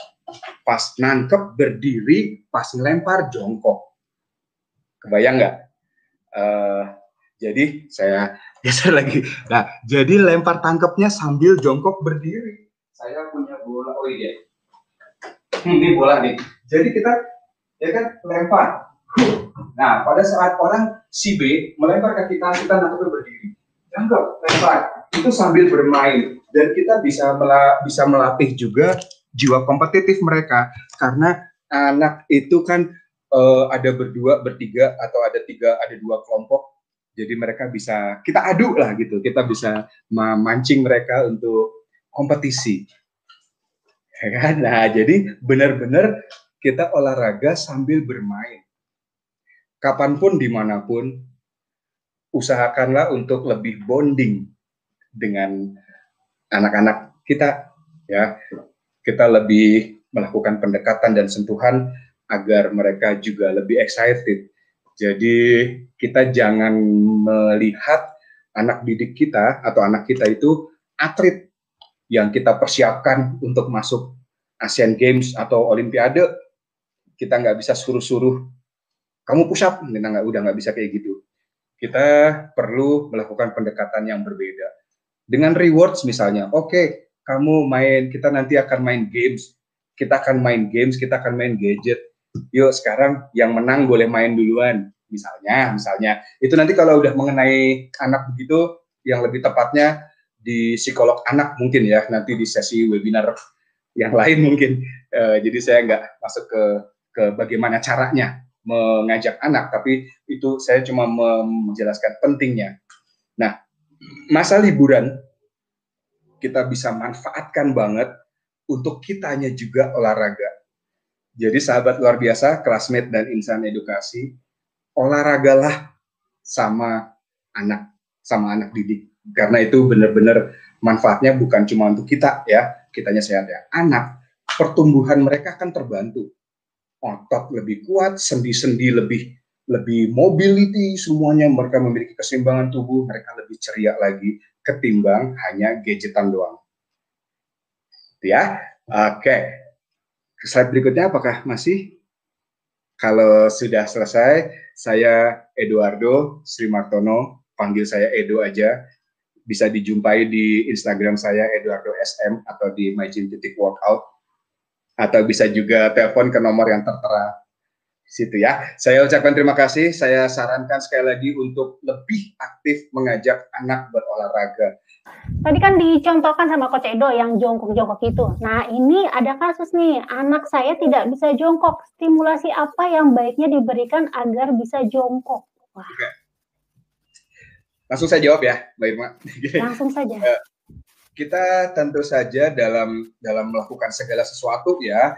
pas nangkep berdiri, pas ngelempar jongkok. Kebayang nggak? Jadi saya geser lagi. Nah, jadi lempar tangkapnya sambil jongkok berdiri. saya punya bola. Oh iya, ini bola nih. Jadi kita ya kan lempar. Nah, pada saat orang si B melempar ke kita nangkepnya berdiri. Anggap lempar. Itu sambil bermain dan kita bisa melatih juga jiwa kompetitif mereka karena anak itu kan ada berdua, bertiga atau ada tiga, ada dua kelompok. Jadi mereka bisa kita adu lah gitu. Kita bisa memancing mereka untuk kompetisi. Ya kan? Nah, jadi benar-benar kita olahraga sambil bermain. Kapanpun, dimanapun, usahakanlah untuk lebih bonding dengan anak-anak kita, ya. Kita lebih melakukan pendekatan dan sentuhan agar mereka juga lebih excited. Jadi kita jangan melihat anak didik kita atau anak kita itu atlet yang kita persiapkan untuk masuk Asian Games atau Olimpiade. Kita nggak bisa suruh-suruh kamu push up, udah nggak bisa kayak gitu. Kita perlu melakukan pendekatan yang berbeda. Dengan rewards misalnya, oke, kamu main, kita nanti akan main games, kita akan main gadget. Yuk sekarang yang menang boleh main duluan, misalnya. Itu nanti kalau udah mengenai anak begitu, yang lebih tepatnya di psikolog anak mungkin ya, nanti di sesi webinar yang lain mungkin. Jadi saya nggak masuk ke bagaimana caranya mengajak anak, tapi itu saya cuma menjelaskan pentingnya. Nah, masa liburan kita bisa manfaatkan banget untuk kitanya juga olahraga. Jadi sahabat luar biasa, classmate dan insan edukasi, olahragalah sama anak didik. Karena itu benar-benar manfaatnya bukan cuma untuk kita ya, kitanya sehat ya. Anak, pertumbuhan mereka akan terbantu. Otot lebih kuat, sendi-sendi lebih mobility, semuanya mereka memiliki keseimbangan tubuh, mereka lebih ceria lagi ketimbang hanya gadgetan doang. Ya, oke. Slide berikutnya apakah masih? Kalau sudah selesai, saya Eduardo Srimartono, panggil saya Edo aja. Bisa dijumpai di Instagram saya Eduardo SM atau di mygym.workout. Atau bisa juga telepon ke nomor yang tertera situ ya. Saya ucapkan terima kasih. Saya sarankan sekali lagi untuk lebih aktif mengajak anak berolahraga. Tadi kan dicontohkan sama Coach Edo yang jongkok-jongkok itu. Nah, ini ada kasus nih, anak saya tidak bisa jongkok. Stimulasi apa yang baiknya diberikan agar bisa jongkok? Wah. Oke. Langsung saya jawab ya, Mbak Irma. Langsung saja. Kita tentu saja dalam melakukan segala sesuatu ya,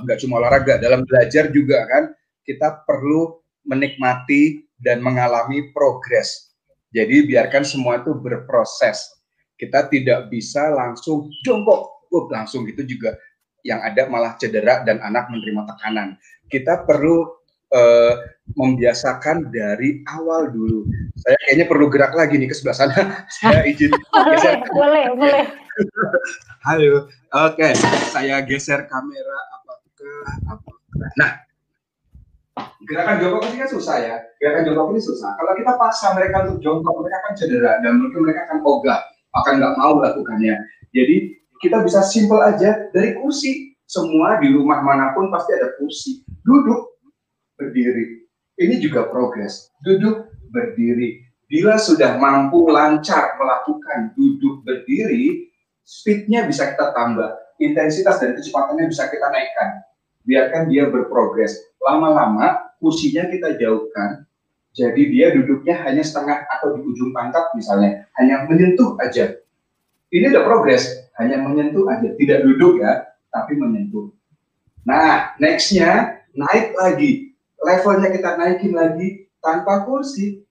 nggak cuma olahraga, dalam belajar juga kan, kita perlu menikmati dan mengalami progres. Jadi biarkan semua itu berproses. Kita tidak bisa langsung jongkok, langsung gitu juga. Yang ada malah cedera dan anak menerima tekanan. Kita perlu membiasakan dari awal dulu. Saya kayaknya perlu gerak lagi nih ke sebelah sana. Saya izin geser. Boleh. Halo, oke. Saya geser kamera Nah, gerakan jongkok ini kan susah ya. Gerakan jongkok ini susah. Kalau kita paksa mereka untuk jongkok, mereka akan cedera dan mungkin mereka akan ogah, akan nggak mau melakukannya. Jadi kita bisa simple aja dari kursi. Semua di rumah manapun pasti ada kursi. Duduk, berdiri. Ini juga progres. Duduk, berdiri. Bila sudah mampu lancar melakukan duduk berdiri, speednya bisa kita tambah. Intensitas dan kecepatannya bisa kita naikkan. Biarkan dia berprogres. Lama-lama kursinya kita jauhkan. Jadi dia duduknya hanya setengah atau di ujung pangkat misalnya. Hanya menyentuh aja. Ini udah progres. Hanya menyentuh aja. Tidak duduk ya, tapi menyentuh. Nah, nextnya naik lagi. Levelnya kita naikin lagi tanpa kursi.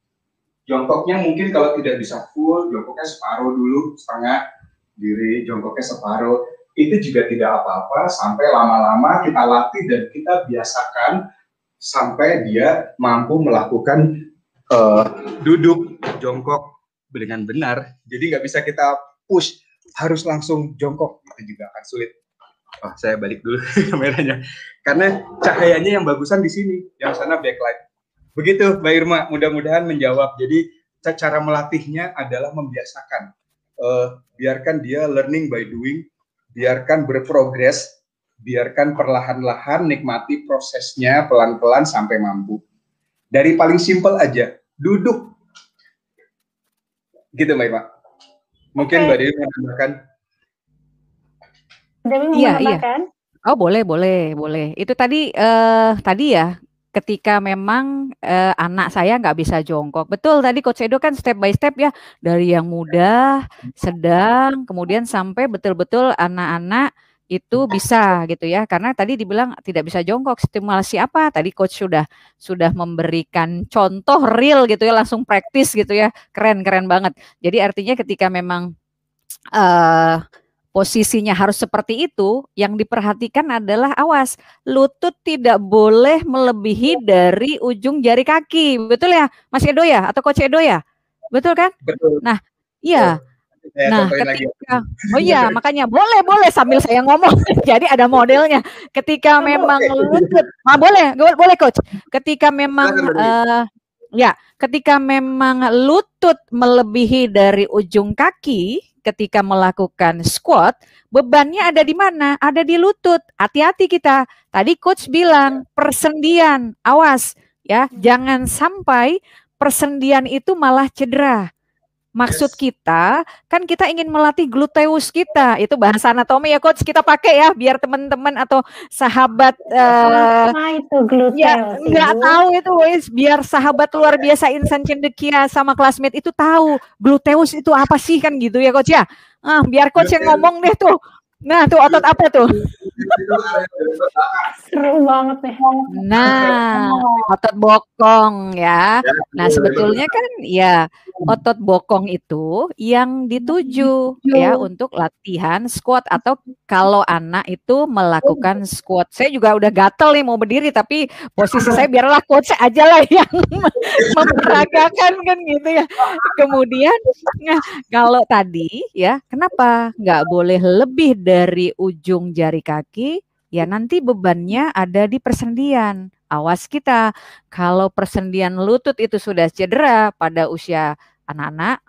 Jongkoknya mungkin kalau tidak bisa full, jongkoknya separuh dulu, setengah diri, jongkoknya separuh. Itu juga tidak apa-apa, sampai lama-lama kita latih dan kita biasakan sampai dia mampu melakukan duduk, jongkok dengan benar. Jadi nggak bisa kita push, harus langsung jongkok, itu juga akan sulit. Oh, saya balik dulu kameranya. Karena cahayanya yang bagusan di sini, yang sana backlight. Begitu, Mbak Irma, mudah-mudahan menjawab. Jadi, cara melatihnya adalah membiasakan. Biarkan dia learning by doing. biarkan berprogres, biarkan perlahan-lahan, nikmati prosesnya pelan-pelan sampai mampu. Dari paling simpel aja, duduk. Gitu Mbak Ima. Mungkin Mbak Dewi menambahkan. Dewi mau menambahkan? Oh boleh. Itu tadi ya, ketika memang anak saya nggak bisa jongkok. Betul, tadi Coach Edo kan step by step ya, dari yang mudah, sedang, kemudian sampai betul-betul anak-anak itu bisa gitu ya. Karena tadi dibilang tidak bisa jongkok, stimulasi apa? Tadi Coach sudah memberikan contoh real gitu ya, langsung praktis gitu ya. Keren banget. Jadi artinya ketika memang posisinya harus seperti itu, yang diperhatikan adalah awas, lutut tidak boleh melebihi dari ujung jari kaki. Betul ya, Mas Edo ya? Atau Coach Edo ya? Betul kan? Betul. Nah, iya. Nah, ketika, oh iya, makanya boleh sambil saya ngomong. Jadi ada modelnya. Ketika memang lutut, boleh Coach. Ketika memang ketika memang lutut melebihi dari ujung kaki, ketika melakukan squat, bebannya ada di mana? Ada di lutut. Hati-hati kita. Tadi Coach bilang persendian, awas ya, jangan sampai persendian itu malah cedera. Maksud kita, kan kita ingin melatih gluteus kita. Itu bahasa anatomi ya Coach, kita pakai ya, biar teman-teman atau sahabat itu gluteus? Ya, nggak tahu itu, biar sahabat luar biasa Insan Cendekia sama classmate itu tahu gluteus itu apa sih, kan gitu ya Coach ya. Biar Coach yang ngomong deh tuh. Nah, tuh otot apa tuh? Seru banget nih. Nah, otot bokong ya. Nah, sebetulnya kan ya otot bokong itu yang dituju ya untuk latihan squat, atau kalau anak itu melakukan squat. Saya juga udah gatel nih mau berdiri, tapi posisi saya biarlah Coach aja lah yang memperagakan kan gitu ya. Kemudian kalau tadi ya, kenapa nggak boleh lebih dari ujung jari kaki? Ya nanti bebannya ada di persendian. Awas kita, kalau persendian lutut itu sudah cedera pada usia anak-anak,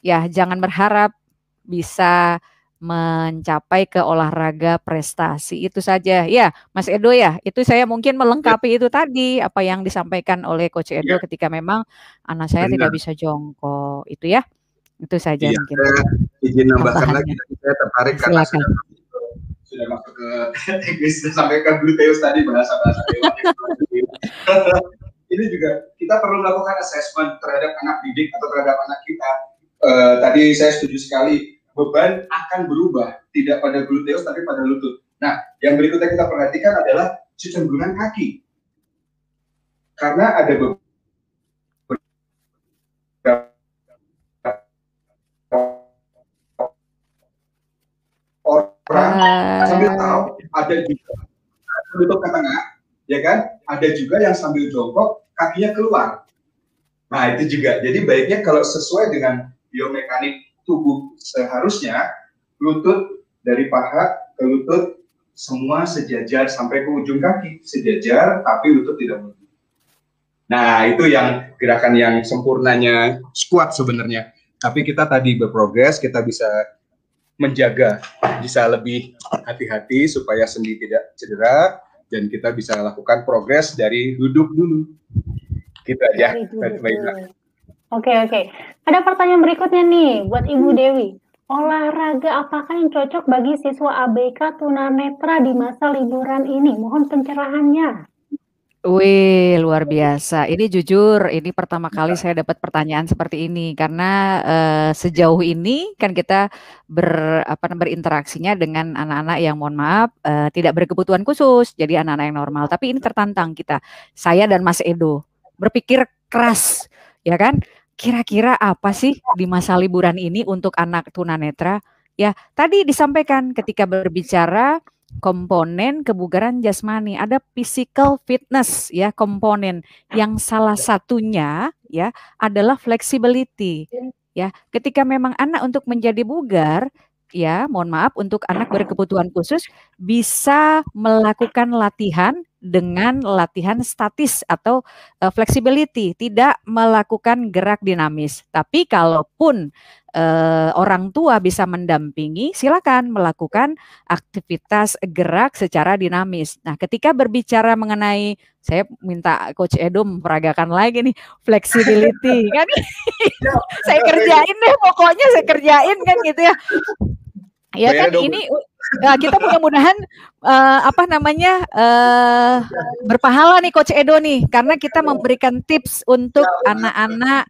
ya jangan berharap bisa mencapai ke olahraga prestasi. Itu saja ya Mas Edo ya. Itu saya mungkin melengkapi itu tadi apa yang disampaikan oleh Coach Edo ketika memang anak saya tidak bisa jongkok. Itu ya. Itu saja mungkin. Izin nambahkan lagi, saya tertarik karena sudah masuk ke Inggris, sampai ke gluteus tadi, bahasa-bahasa dewan. Ini juga kita perlu melakukan assessment terhadap anak didik atau terhadap anak kita. Tadi saya setuju sekali, beban akan berubah, tidak pada gluteus tapi pada lutut. Nah, yang berikutnya kita perhatikan adalah kecenderungan kaki. Karena ada beberapa orang sambil tahu, ada juga lutut ke tengah, ya kan? Ada juga yang sambil jongkok kakinya keluar. Nah itu juga. Jadi baiknya kalau sesuai dengan biomekanik tubuh seharusnya, lutut dari paha ke lutut semua sejajar sampai ke ujung kaki, sejajar tapi lutut tidak mundur. Nah itu yang gerakan yang sempurnanya squat sebenarnya. Tapi kita tadi berprogres, kita bisa menjaga, bisa lebih hati-hati supaya sendi tidak cedera, dan kita bisa lakukan progres dari duduk dulu. Gitu aja. Oke. Ada pertanyaan berikutnya nih buat Ibu Dewi. Olahraga apakah yang cocok bagi siswa ABK tunanetra di masa liburan ini? Mohon pencerahannya. Wih, luar biasa. Ini jujur, ini pertama kali saya dapat pertanyaan seperti ini, karena sejauh ini kan kita berinteraksinya dengan anak-anak yang mohon maaf tidak berkebutuhan khusus, jadi anak-anak yang normal. Tapi ini tertantang kita, saya dan Mas Edo berpikir keras, ya kan? Kira-kira apa sih di masa liburan ini untuk anak tunanetra? Ya, tadi disampaikan ketika berbicara komponen kebugaran jasmani, ada physical fitness ya, komponen yang salah satunya ya adalah flexibility ya. Ketika memang anak untuk menjadi bugar ya, mohon maaf, untuk anak berkebutuhan khusus bisa melakukan latihan dengan latihan statis atau flexibility, tidak melakukan gerak dinamis. Tapi kalaupun orang tua bisa mendampingi, silakan melakukan aktivitas gerak secara dinamis. Nah, ketika berbicara mengenai, saya minta Coach Edo memperagakan lagi nih flexibility kan. Saya kerjain deh, pokoknya saya kerjain kan gitu ya. Ya kan ini kita mudah-mudahan berpahala nih Coach Edo nih, karena kita memberikan tips untuk anak-anak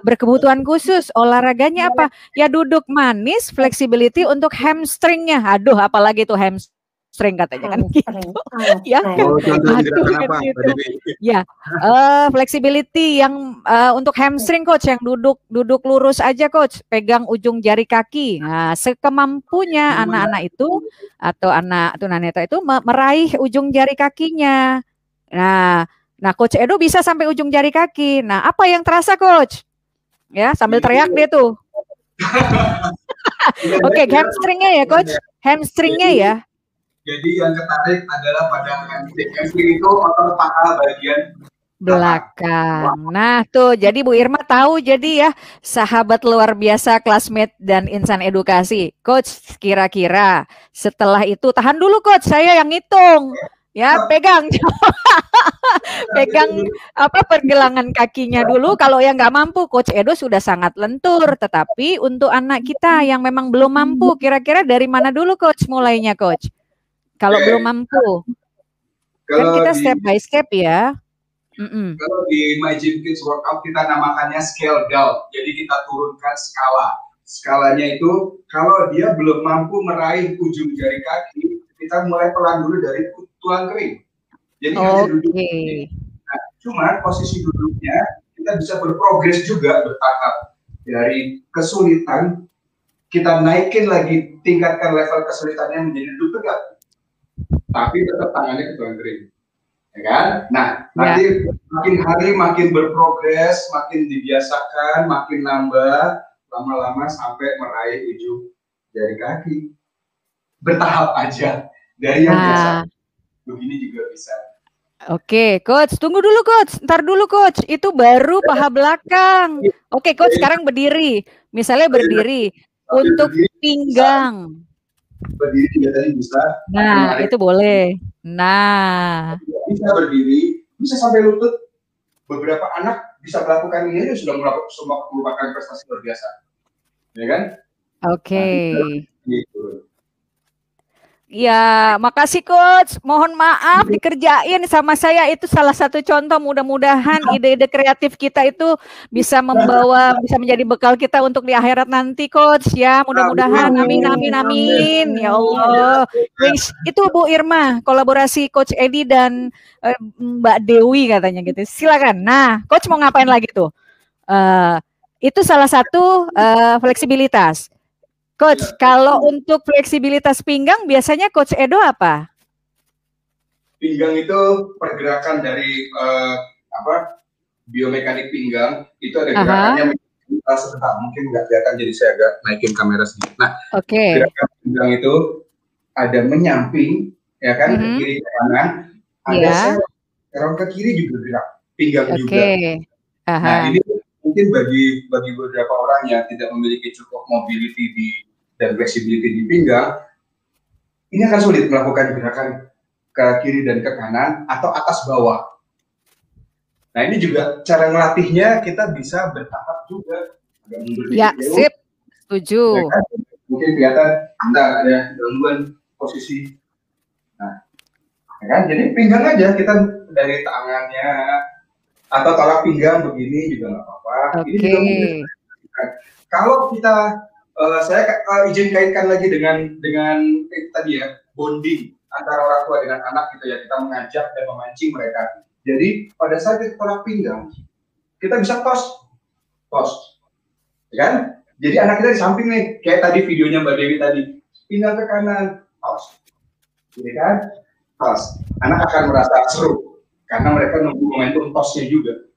berkebutuhan khusus. Olahraganya apa? Ya duduk manis, flexibility untuk hamstringnya. Aduh, apalagi tuh hamstring katanya kan gitu. Ya kan. Ya, flexibility yang untuk hamstring Coach, yang duduk lurus aja Coach, pegang ujung jari kaki. Nah, sekemampunya anak-anak itu atau anak tunanetra itu meraih ujung jari kakinya. Nah Coach Edo bisa sampai ujung jari kaki. Nah, apa yang terasa Coach? Ya, sambil teriak deh tuh. Oke, hamstringnya ya Coach, hamstringnya ya. Jadi yang ketarik adalah pada hamstring itu otot paha bagian belakang. Nah tuh, jadi Bu Irma tahu jadi ya, sahabat luar biasa Classmate dan Insan Edukasi. Coach, kira-kira setelah itu, tahan dulu Coach, saya yang ngitung. Ya, pegang. Pegang pergelangan kakinya dulu. Kalau yang nggak mampu, Coach Edo sudah sangat lentur. Tetapi untuk anak kita yang memang belum mampu, kira-kira dari mana dulu Coach mulainya Coach? Kalau belum mampu, kan kita step by step ya. Kalau di My Gym Kids Workout kita namakannya scale down. Jadi kita turunkan skala. Skalanya itu kalau dia belum mampu meraih ujung jari kaki, kita mulai pelan dulu dari tulang kering. Jadi hanya duduk. Nah, cuma posisi duduknya kita bisa berprogres juga bertahap. Dari kesulitan kita naikin lagi, tingkatkan level kesulitannya menjadi duduk tegak. Tapi tetap tangannya ke tulang kering, ya kan? Nah, nanti makin hari makin berprogres, makin dibiasakan, makin nambah, lama-lama sampai meraih ujung jari kaki. Bertahap aja, dari yang biasa, begini juga bisa. Oke, Coach, tunggu dulu Coach, ntar dulu Coach, itu baru paha belakang. Oke, Coach, sekarang berdiri, misalnya berdiri untuk pinggang. Berdiri juga tadi bisa. Nah, itu boleh. Nah, bisa berdiri, bisa sampai lutut. Beberapa anak bisa melakukan ini aja sudah merupakan prestasi luar biasa, ya kan? Oke. Nah, gitu. Ya, makasih Coach. Mohon maaf dikerjain sama saya, itu salah satu contoh. Mudah-mudahan ide-ide kreatif kita itu bisa menjadi bekal kita untuk di akhirat nanti Coach ya. Mudah-mudahan, amin amin amin. Ya Allah. Itu Bu Irma, kolaborasi Coach Edi dan Mbak Dewi katanya gitu. Silakan. Nah, Coach mau ngapain lagi tuh? Itu salah satu fleksibilitas. Coach, kalau untuk fleksibilitas pinggang biasanya Coach Edo apa? Pinggang itu pergerakan dari biomekanik pinggang, itu ada gerakannya sebentar, mungkin nggak kelihatan jadi saya agak naikin kamera sedikit. Nah, gerakan pinggang itu ada menyamping, ya kan, ke kiri ke kanan, ada serong ke kiri juga gerak, pinggang juga. Nah, ini mungkin bagi beberapa orang yang tidak memiliki cukup mobility dan flexibility di pinggang, ini akan sulit melakukan gerakan ke kiri dan ke kanan atau atas bawah. Nah, ini juga cara melatihnya kita bisa bertahap juga. Ya, sip, setuju. Ya kan? Mungkin kelihatan ada gangguan posisi. Nah, ya kan? Jadi pinggang aja kita dari tangannya atau tolak pinggang begini juga nggak apa-apa. Ini juga mungkin. Kalau kita saya izin kaitkan lagi dengan tadi ya, bonding antara orang tua dengan anak gitu ya, kita mengajak dan memancing mereka. Jadi pada saat kita tolak pinggang, kita bisa tos, ya kan? Jadi anak kita di samping nih, kayak tadi videonya Mbak Dewi tadi, pinggang ke kanan, tos, jadi kan, tos. Anak akan merasa seru karena mereka nunggu momentum tosnya juga.